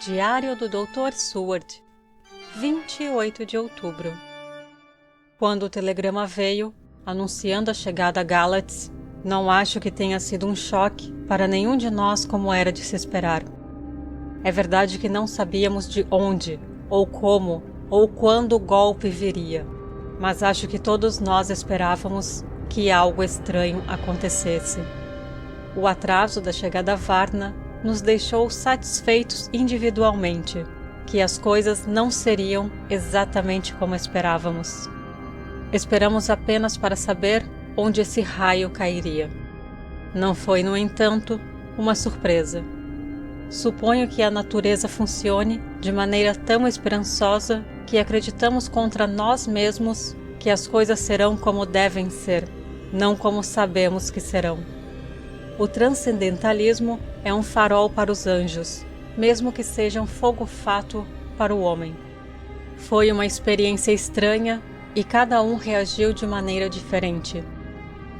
Diário do Dr. Seward, 28 de outubro. Quando o telegrama veio, anunciando a chegada a Galatz, não acho que tenha sido um choque para nenhum de nós como era de se esperar. É verdade que não sabíamos de onde, ou como, ou quando o golpe viria, mas acho que todos nós esperávamos que algo estranho acontecesse. O atraso da chegada a Varna nos deixou satisfeitos individualmente, que as coisas não seriam exatamente como esperávamos. Esperamos apenas para saber onde esse raio cairia. Não foi, no entanto, uma surpresa. Suponho que a natureza funcione de maneira tão esperançosa que acreditamos contra nós mesmos que as coisas serão como devem ser, não como sabemos que serão. O transcendentalismo é um farol para os anjos, mesmo que seja um fogo fátuo para o homem. Foi uma experiência estranha e cada um reagiu de maneira diferente.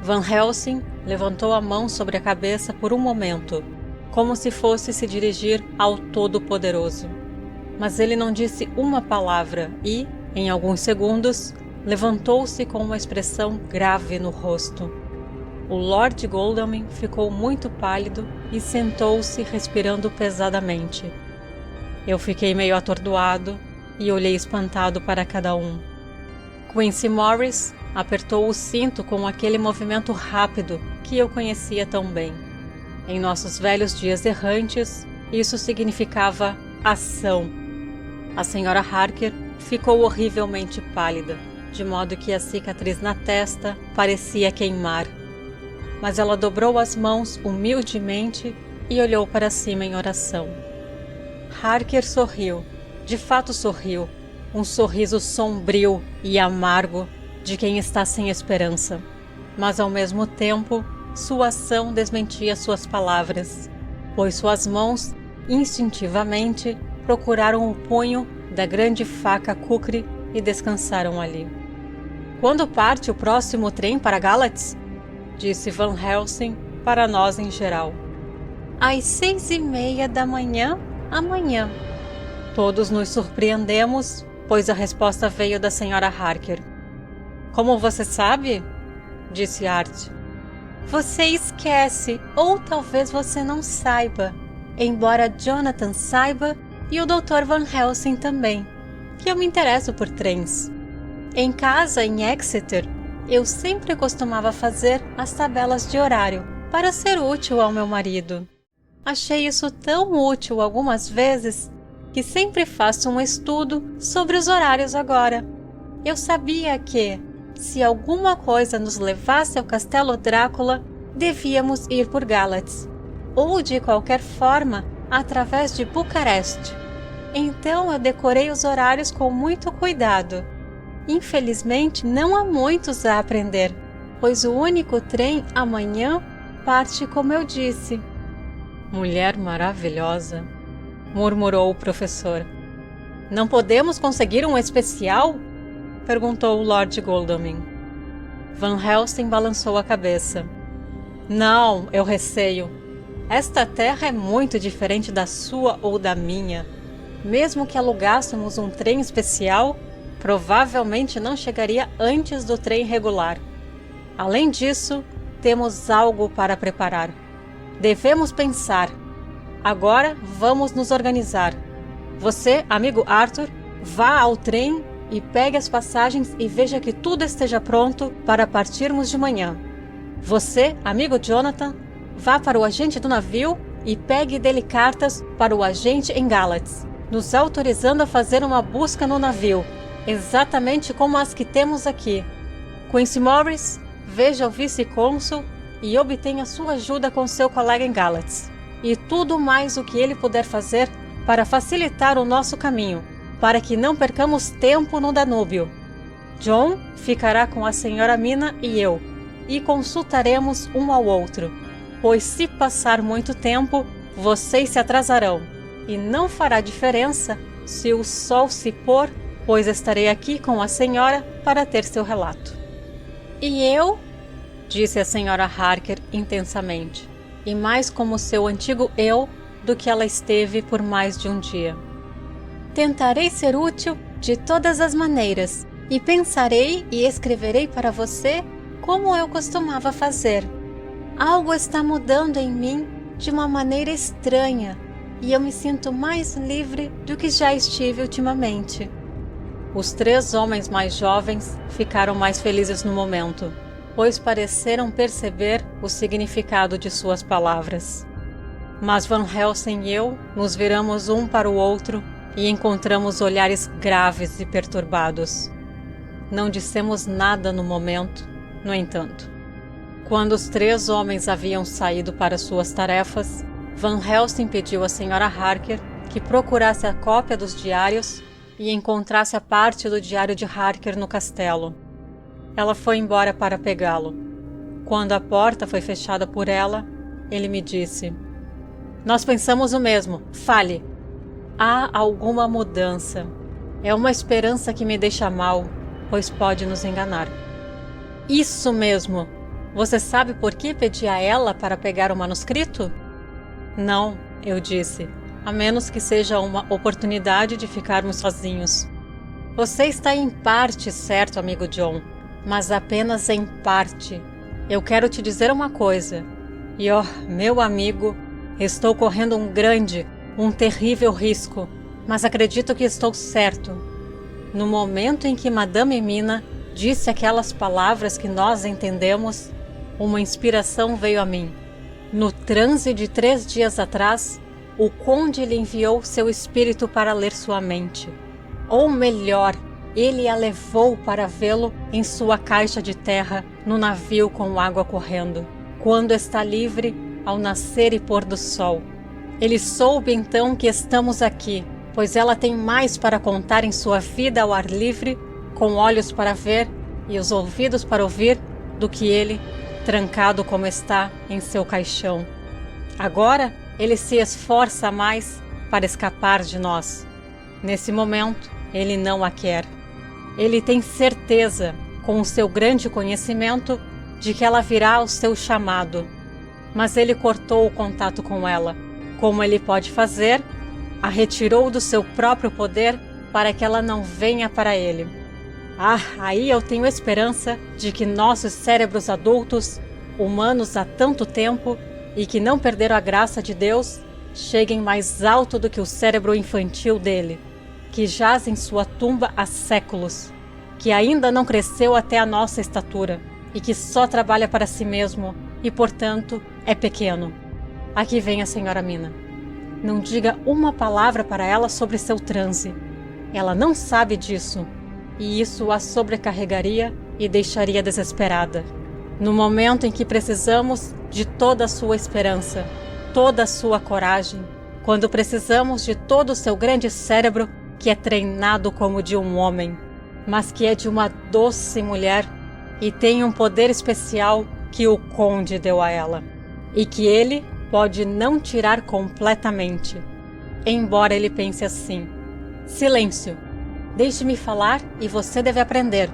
Van Helsing levantou a mão sobre a cabeça por um momento, como se fosse se dirigir ao Todo-Poderoso. Mas ele não disse uma palavra e, em alguns segundos, levantou-se com uma expressão grave no rosto. O Lord Godalming ficou muito pálido e sentou-se respirando pesadamente. Eu fiquei meio atordoado e olhei espantado para cada um. Quincy Morris apertou o cinto com aquele movimento rápido que eu conhecia tão bem. Em nossos velhos dias errantes, isso significava ação. A Sra. Harker ficou horrivelmente pálida, de modo que a cicatriz na testa parecia queimar. Mas ela dobrou as mãos humildemente e olhou para cima em oração. Harker sorriu, de fato sorriu, um sorriso sombrio e amargo de quem está sem esperança. Mas ao mesmo tempo, sua ação desmentia suas palavras, pois suas mãos, instintivamente, procuraram o punho da grande faca Kukri e descansaram ali. Quando parte o próximo trem para Galatz? Disse Van Helsing para nós em geral. Às 6:30 da manhã, amanhã. Todos nos surpreendemos, pois a resposta veio da Sra. Harker. Como você sabe? Disse Art. Você esquece, ou talvez você não saiba, embora Jonathan saiba e o Dr. Van Helsing também, que eu me interesso por trens. Em casa, em Exeter, eu sempre costumava fazer as tabelas de horário para ser útil ao meu marido. Achei isso tão útil algumas vezes que sempre faço um estudo sobre os horários agora. Eu sabia que, se alguma coisa nos levasse ao Castelo Drácula, devíamos ir por Galatz, ou de qualquer forma, através de Bucareste. Então eu decorei os horários com muito cuidado. Infelizmente, não há muitos a aprender, pois o único trem amanhã parte como eu disse. Mulher maravilhosa, murmurou o professor. Não podemos conseguir um especial? Perguntou o Lord Godalming. Van Helsing balançou a cabeça. Não, eu receio. Esta terra é muito diferente da sua ou da minha. Mesmo que alugássemos um trem especial, provavelmente não chegaria antes do trem regular. Além disso, temos algo para preparar. Devemos pensar. Agora vamos nos organizar. Você, amigo Arthur, vá ao trem e pegue as passagens e veja que tudo esteja pronto para partirmos de manhã. Você, amigo Jonathan, vá para o agente do navio e pegue dele cartas para o agente em Galatz, nos autorizando a fazer uma busca no navio, exatamente como as que temos aqui. Quincy Morris, veja o vice-cônsul e obtenha sua ajuda com seu colega em Galatz. E tudo mais o que ele puder fazer para facilitar o nosso caminho, para que não percamos tempo no Danúbio. John ficará com a Sra. Mina e eu, e consultaremos um ao outro, pois se passar muito tempo, vocês se atrasarão, e não fará diferença se o sol se pôr, pois estarei aqui com a senhora para ter seu relato. E eu? Disse a Sra. Harker intensamente, e mais como seu antigo eu, do que ela esteve por mais de um dia. Tentarei ser útil de todas as maneiras e pensarei e escreverei para você como eu costumava fazer. Algo está mudando em mim de uma maneira estranha e eu me sinto mais livre do que já estive ultimamente. Os 3 homens mais jovens ficaram mais felizes no momento, pois pareceram perceber o significado de suas palavras. Mas Van Helsing e eu nos viramos um para o outro e encontramos olhares graves e perturbados. Não dissemos nada no momento, no entanto. Quando os 3 homens haviam saído para suas tarefas, Van Helsing pediu à Sra. Harker que procurasse a cópia dos diários e encontrasse a parte do diário de Harker no castelo. Ela foi embora para pegá-lo. Quando a porta foi fechada por ela, ele me disse: "Nós pensamos o mesmo, fale." Há alguma mudança. É uma esperança que me deixa mal, pois pode nos enganar. Isso mesmo! Você sabe por que pedi a ela para pegar o manuscrito? Não, eu disse, a menos que seja uma oportunidade de ficarmos sozinhos. Você está em parte certo, amigo John, mas apenas em parte. Eu quero te dizer uma coisa. E meu amigo, estou correndo um terrível risco, mas acredito que estou certo. No momento em que Madame Mina disse aquelas palavras que nós entendemos, uma inspiração veio a mim. No transe de 3 dias atrás, o conde lhe enviou seu espírito para ler sua mente. Ou melhor, ele a levou para vê-lo em sua caixa de terra no navio com água correndo, quando está livre ao nascer e pôr do sol. Ele soube então que estamos aqui, pois ela tem mais para contar em sua vida ao ar livre, com olhos para ver e os ouvidos para ouvir, do que ele, trancado como está em seu caixão. Agora, ele se esforça mais para escapar de nós. Nesse momento, ele não a quer. Ele tem certeza, com o seu grande conhecimento, de que ela virá ao seu chamado. Mas ele cortou o contato com ela. Como ele pode fazer? A retirou do seu próprio poder para que ela não venha para ele. Aí eu tenho esperança de que nossos cérebros adultos, humanos há tanto tempo e que não perderam a graça de Deus, cheguem mais alto do que o cérebro infantil dele, que jaz em sua tumba há séculos, que ainda não cresceu até a nossa estatura e que só trabalha para si mesmo e, portanto, é pequeno. Aqui vem a Sra. Mina. Não diga uma palavra para ela sobre seu transe. Ela não sabe disso, e isso a sobrecarregaria e deixaria desesperada. No momento em que precisamos de toda a sua esperança, toda a sua coragem, quando precisamos de todo o seu grande cérebro, que é treinado como de um homem, mas que é de uma doce mulher e tem um poder especial que o conde deu a ela, e que ele pode não tirar completamente, embora ele pense assim: silêncio, deixe-me falar e você deve aprender.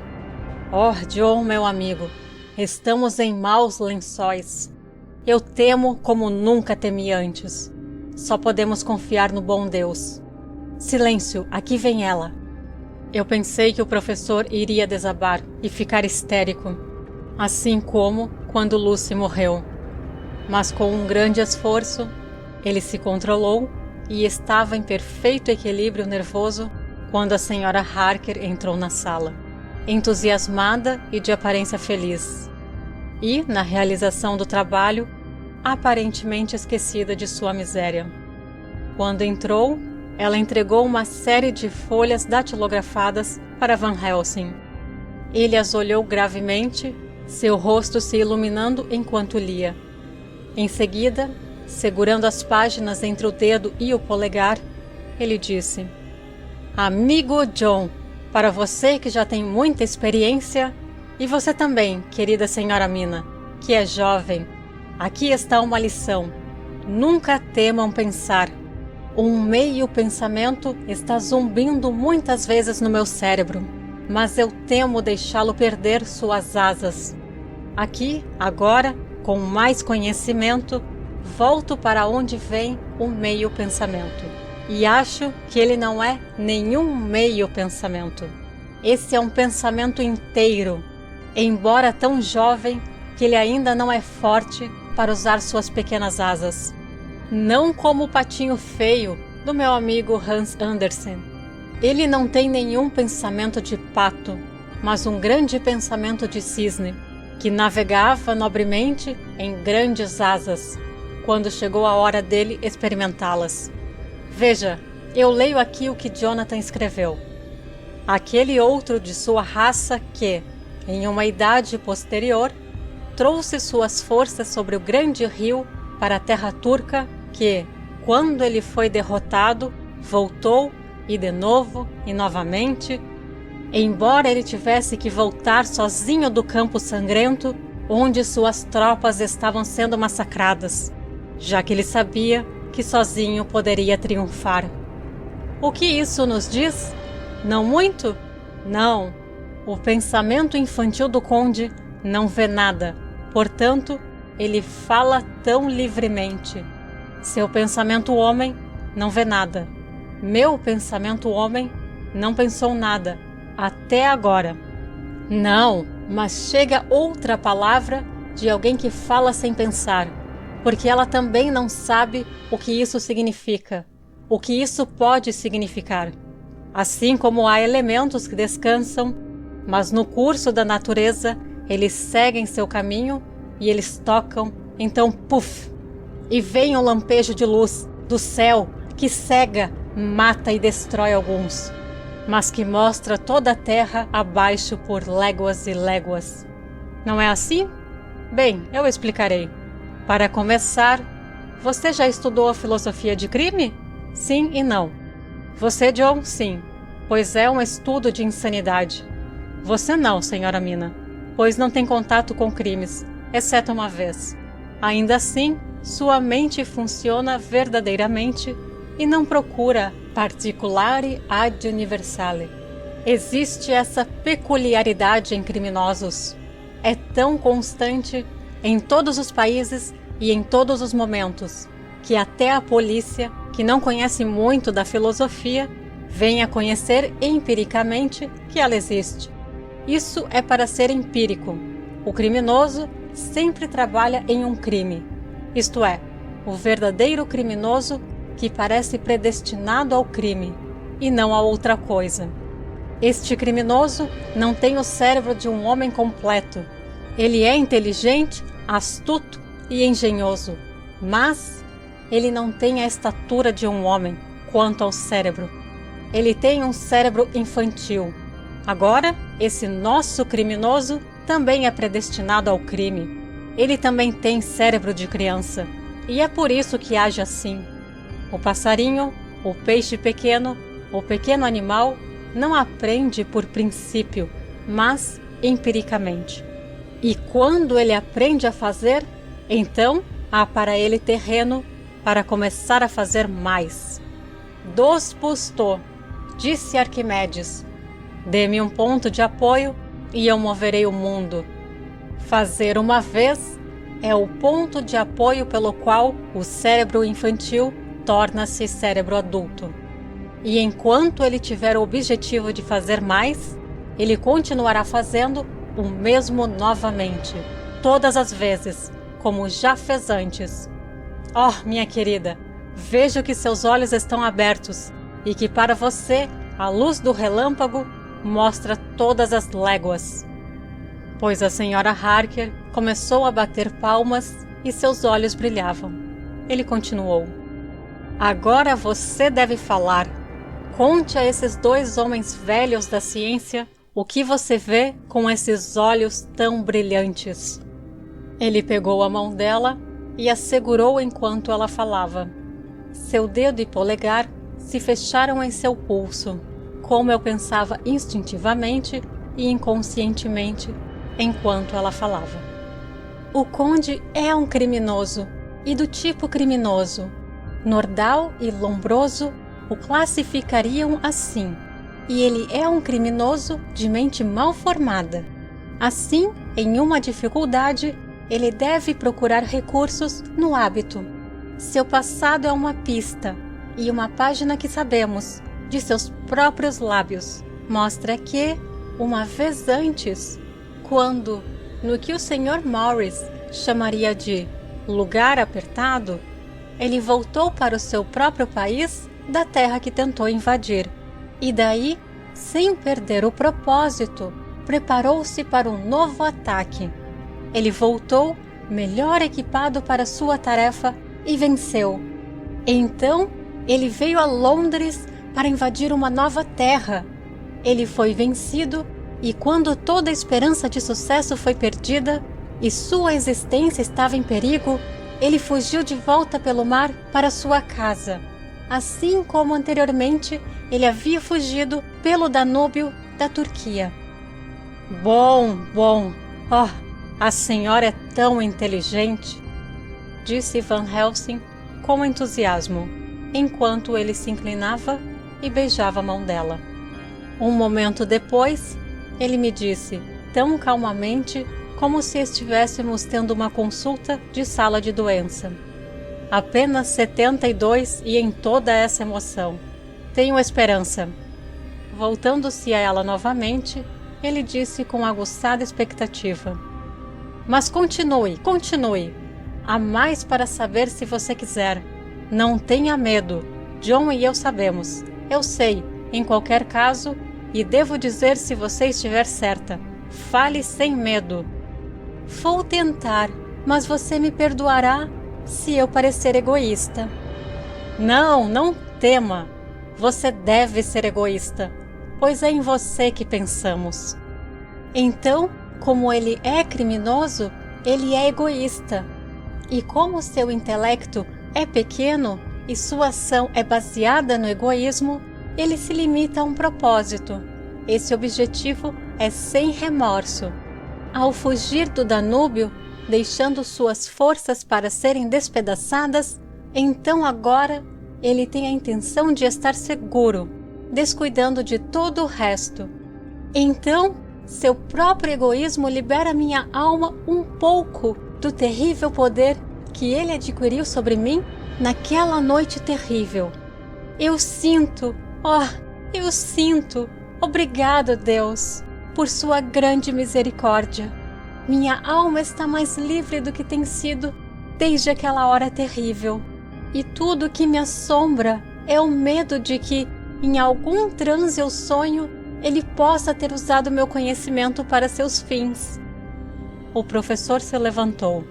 John, meu amigo, estamos em maus lençóis. Eu temo como nunca temi antes. Só podemos confiar no bom Deus. Silêncio, aqui vem ela. Eu pensei que o professor iria desabar e ficar histérico, assim como quando Lucy morreu. Mas com um grande esforço, ele se controlou e estava em perfeito equilíbrio nervoso quando a Sra. Harker entrou na sala, entusiasmada e de aparência feliz, e, na realização do trabalho, aparentemente esquecida de sua miséria. Quando entrou, ela entregou uma série de folhas datilografadas para Van Helsing. Ele as olhou gravemente, seu rosto se iluminando enquanto lia. Em seguida, segurando as páginas entre o dedo e o polegar, ele disse: Amigo John, para você que já tem muita experiência, e você também, querida Sra. Mina, que é jovem, aqui está uma lição. Nunca temam pensar. Um meio pensamento está zumbindo muitas vezes no meu cérebro, mas eu temo deixá-lo perder suas asas. Aqui, agora, com mais conhecimento, volto para onde vem o meio pensamento. E acho que ele não é nenhum meio pensamento. Esse é um pensamento inteiro, embora tão jovem que ele ainda não é forte para usar suas pequenas asas. Não como o patinho feio do meu amigo Hans Andersen. Ele não tem nenhum pensamento de pato, mas um grande pensamento de cisne, que navegava nobremente em grandes asas, quando chegou a hora dele experimentá-las. Veja, eu leio aqui o que Jonathan escreveu. Aquele outro de sua raça que, em uma idade posterior, trouxe suas forças sobre o grande rio para a terra turca que, quando ele foi derrotado, voltou e de novo e novamente, embora ele tivesse que voltar sozinho do campo sangrento, onde suas tropas estavam sendo massacradas, já que ele sabia que sozinho poderia triunfar. O que isso nos diz? Não muito? Não. O pensamento infantil do conde não vê nada, portanto, ele fala tão livremente. Seu pensamento homem não vê nada. Meu pensamento homem não pensou nada, até agora. Não, mas chega outra palavra de alguém que fala sem pensar, porque ela também não sabe o que isso significa, o que isso pode significar. Assim como há elementos que descansam, mas no curso da natureza eles seguem seu caminho e eles tocam, então puf! E vem um lampejo de luz do céu que cega, mata e destrói alguns, mas que mostra toda a terra abaixo por léguas e léguas. Não é assim? Bem, eu explicarei. Para começar, você já estudou a filosofia de crime? Sim e não. Você, John, sim, pois é um estudo de insanidade. Você não, senhora Mina, pois não tem contato com crimes, exceto uma vez. Ainda assim, sua mente funciona verdadeiramente e não procura particulare ad universale. Existe essa peculiaridade em criminosos. É tão constante em todos os países e em todos os momentos, que até a polícia, que não conhece muito da filosofia, vem a conhecer empiricamente que ela existe. Isso é para ser empírico. O criminoso sempre trabalha em um crime, isto é, o verdadeiro criminoso que parece predestinado ao crime e não a outra coisa. Este criminoso não tem o cérebro de um homem completo. Ele é inteligente, astuto e engenhoso, mas ele não tem a estatura de um homem quanto ao cérebro. Ele tem um cérebro infantil. Agora, esse nosso criminoso também é predestinado ao crime. Ele também tem cérebro de criança, e é por isso que age assim. O passarinho, o peixe pequeno, o pequeno animal não aprende por princípio, mas empiricamente. E quando ele aprende a fazer, então há para ele terreno para começar a fazer mais. Dos pusto, disse Arquimedes, dê-me um ponto de apoio e eu moverei o mundo. Fazer uma vez é o ponto de apoio pelo qual o cérebro infantil torna-se cérebro adulto. E enquanto ele tiver o objetivo de fazer mais, ele continuará fazendo o mesmo novamente, todas as vezes, como já fez antes. Oh, minha querida, vejo que seus olhos estão abertos e que para você a luz do relâmpago mostra todas as léguas. Pois a senhora Harker começou a bater palmas e seus olhos brilhavam. Ele continuou. Agora você deve falar. Conte a esses dois homens velhos da ciência o que você vê com esses olhos tão brilhantes. Ele pegou a mão dela e a segurou enquanto ela falava. Seu dedo e polegar se fecharam em seu pulso, como eu pensava instintivamente e inconscientemente enquanto ela falava. O conde é um criminoso, e do tipo criminoso. Nordau e Lombroso o classificariam assim, e ele é um criminoso de mente mal formada. Assim, em uma dificuldade, ele deve procurar recursos no hábito. seu passado é uma pista e uma página que sabemos, de seus próprios lábios, mostra que, uma vez antes, quando, no que o Sr. Morris chamaria de lugar apertado, ele voltou para o seu próprio país da terra que tentou invadir, e daí, sem perder o propósito, preparou-se para um novo ataque. Ele voltou melhor equipado para sua tarefa e venceu. Então, ele veio a Londres para invadir uma nova terra. Ele foi vencido e quando toda a esperança de sucesso foi perdida e sua existência estava em perigo, ele fugiu de volta pelo mar para sua casa, assim como anteriormente ele havia fugido pelo Danúbio da Turquia. Bom, oh, a senhora é tão inteligente, disse Van Helsing com entusiasmo, enquanto ele se inclinava e beijava a mão dela. Um momento depois, ele me disse, tão calmamente como se estivéssemos tendo uma consulta de sala de doença. Apenas 72 e em toda essa emoção. Tenho esperança. Voltando-se a ela novamente, ele disse com aguçada expectativa. Mas continue. Há mais para saber se você quiser. Não tenha medo. John e eu sabemos. Eu sei, em qualquer caso, e devo dizer se você estiver certa. Fale sem medo. Vou tentar, mas você me perdoará se eu parecer egoísta. Não tema. Você deve ser egoísta, pois é em você que pensamos. Então, como ele é criminoso, ele é egoísta. E como seu intelecto é pequeno e sua ação é baseada no egoísmo, ele se limita a um propósito. Esse objetivo é sem remorso. Ao fugir do Danúbio, deixando suas forças para serem despedaçadas, então agora ele tem a intenção de estar seguro, descuidando de todo o resto. Então, seu próprio egoísmo libera minha alma um pouco do terrível poder que ele adquiriu sobre mim naquela noite terrível. Eu sinto, obrigado, Deus, por sua grande misericórdia. Minha alma está mais livre do que tem sido desde aquela hora terrível. E tudo que me assombra é o medo de que, em algum transe ou sonho, ele possa ter usado meu conhecimento para seus fins. O professor se levantou.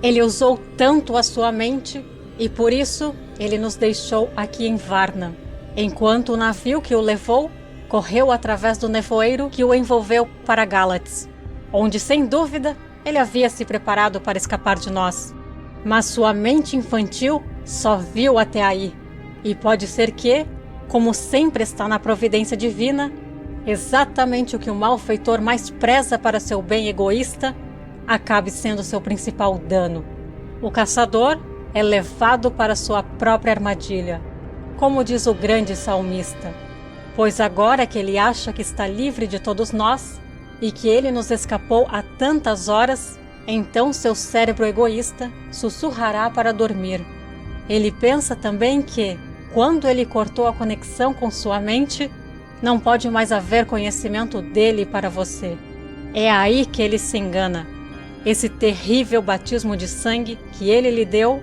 Ele usou tanto a sua mente e por isso ele nos deixou aqui em Varna, enquanto o navio que o levou correu através do nevoeiro que o envolveu para Galatz, onde sem dúvida ele havia se preparado para escapar de nós. Mas sua mente infantil só viu até aí, e pode ser que, como sempre está na providência divina, exatamente o que o malfeitor mais preza para seu bem egoísta acabe sendo seu principal dano. O caçador é levado para sua própria armadilha, como diz o grande salmista, pois agora que ele acha que está livre de todos nós e que ele nos escapou há tantas horas, então seu cérebro egoísta sussurrará para dormir. Ele pensa também que, quando ele cortou a conexão com sua mente, não pode mais haver conhecimento dele para você. É aí que ele se engana. Esse terrível batismo de sangue que ele lhe deu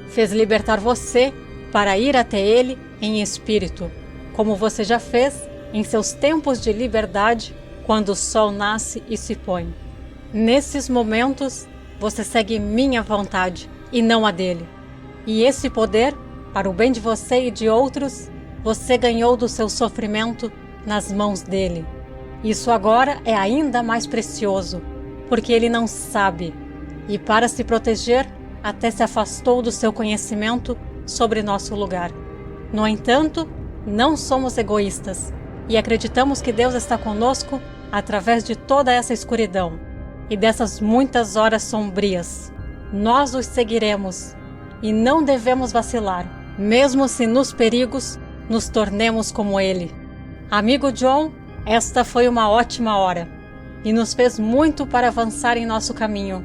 fez libertar você para ir até ele em espírito, como você já fez em seus tempos de liberdade quando o sol nasce e se põe. Nesses momentos, você segue minha vontade e não a dele. E esse poder, para o bem de você e de outros, você ganhou do seu sofrimento nas mãos dele. Isso agora é ainda mais precioso, porque ele não sabe, e para se proteger, até se afastou do seu conhecimento sobre nosso lugar. No entanto, não somos egoístas, e acreditamos que Deus está conosco através de toda essa escuridão e dessas muitas horas sombrias. Nós os seguiremos e não devemos vacilar, mesmo se nos perigos nos tornemos como ele. Amigo John, esta foi uma ótima hora e nos fez muito para avançar em nosso caminho.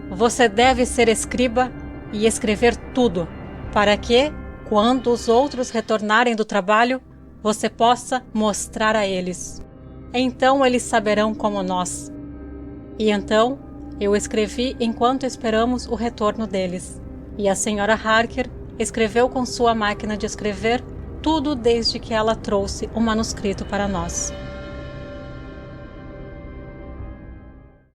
Você deve ser escriba e escrever tudo, para que, quando os outros retornarem do trabalho, você possa mostrar a eles. Então eles saberão como nós. E então eu escrevi enquanto esperamos o retorno deles. E a senhora Harker escreveu com sua máquina de escrever tudo desde que ela trouxe o manuscrito para nós.